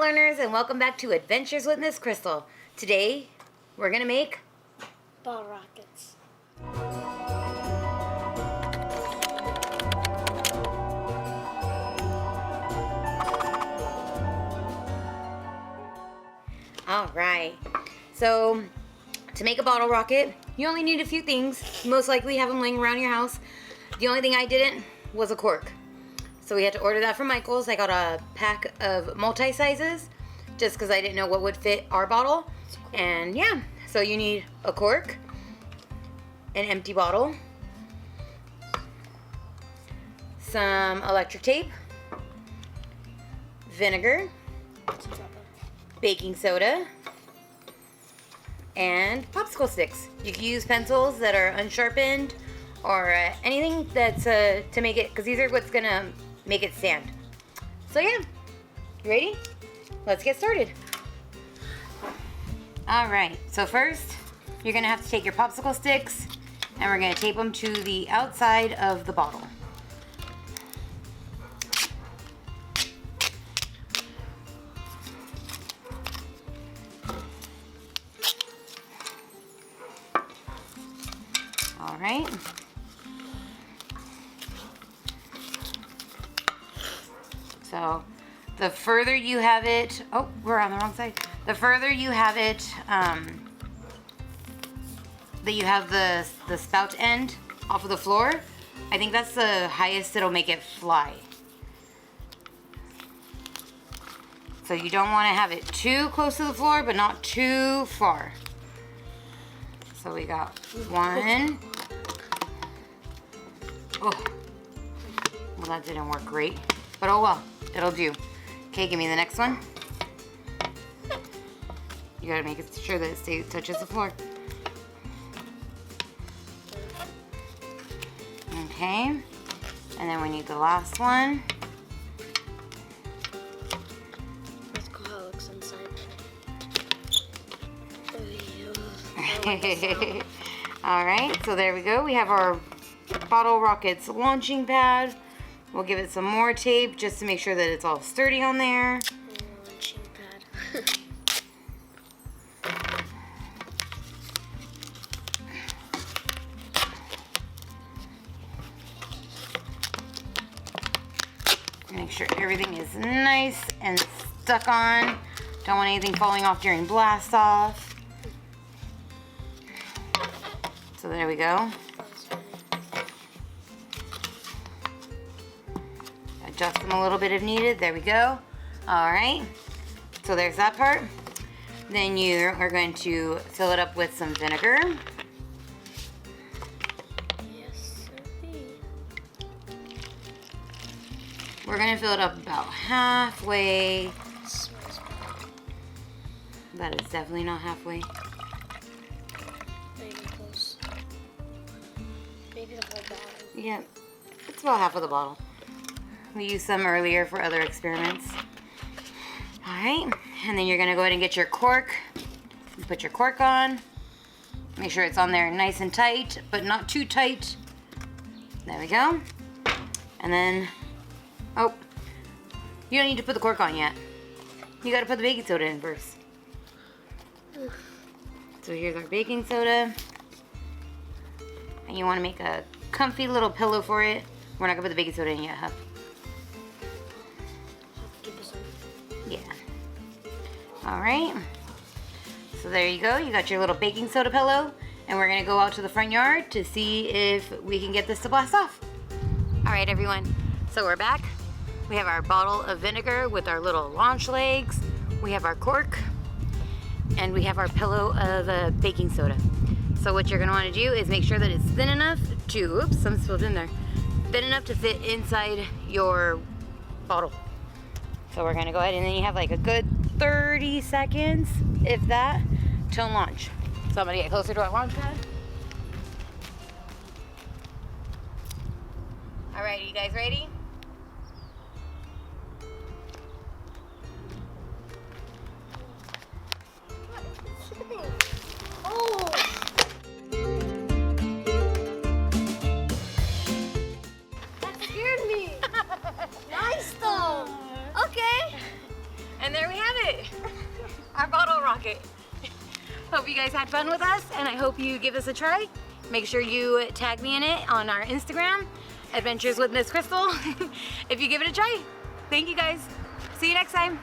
learners, and welcome back to Adventures with Miss Crystal. Today we're gonna make ball rockets. Alright, so to make a bottle rocket you only need a few things. You most likely have them laying around your house. The only thing I didn't was a cork. So we had to order that from Michael's. I got a pack of multi-sizes just because I didn't know what would fit our bottle. Cool. And yeah, so you need a cork, an empty bottle, some electric tape, vinegar, baking soda, and popsicle sticks. You can use pencils that are unsharpened or anything that's to make it, because these are what's gonna make it stand. So yeah, you ready? Let's get started. All right, so first you're gonna have to take your popsicle sticks and we're gonna tape them to the outside of the bottle. All right. So the further you have it, oh, we're on the wrong side. The further you have it, that you have the spout end off of the floor, I think that's the highest it'll make it fly. So you don't want to have it too close to the floor, but not too far. So we got one. Oh, well, that didn't work great, but oh well, it'll do. Okay, give me the next one. You gotta make sure that it touches the floor. Okay, and then we need the last one. Let's go how it looks inside. All right, so there we go. We have our bottle rockets launching pad. We'll give it some more tape just to make sure that it's all sturdy on there. Launching pad. Make sure everything is nice and stuck on. Don't want anything falling off during blast off. So there we go. Adjust them a little bit if needed. There we go. All right. So there's that part. Then you are going to fill it up with some vinegar. Yes, sir. We're going to fill it up about halfway. That is definitely not halfway. Maybe close. Maybe the whole bottle. Yeah, it's about half of the bottle. We used some earlier for other experiments. All right, and then you're gonna go ahead and get your cork. You put your cork on. Make sure it's on there nice and tight, but not too tight. There we go. And then, oh, you don't need to put the cork on yet. You gotta put the baking soda in first. So here's our baking soda. And you wanna make a comfy little pillow for it. We're not gonna put the baking soda in yet, huh? Yeah. All right. So there you go. You got your little baking soda pillow, and we're gonna go out to the front yard to see if we can get this to blast off. All right, everyone. So we're back. We have our bottle of vinegar with our little launch legs. We have our cork, and we have our pillow of baking soda. So what you're gonna want to do is make sure that it's thin enough to, oops, some spilled in there, thin enough to fit inside your bottle. So we're gonna go ahead, and then you have like a good 30 seconds, if that, to launch. So I'm gonna get closer to our launch pad. All right, are you guys ready? Oh! That scared me. Nice though. Okay. And there we have it, our bottle rocket. Hope you guys had fun with us, and I hope you give us a try. Make sure you tag me in it on our Instagram, Adventures with Miss Crystal, if you give it a try. Thank you guys. See you next time.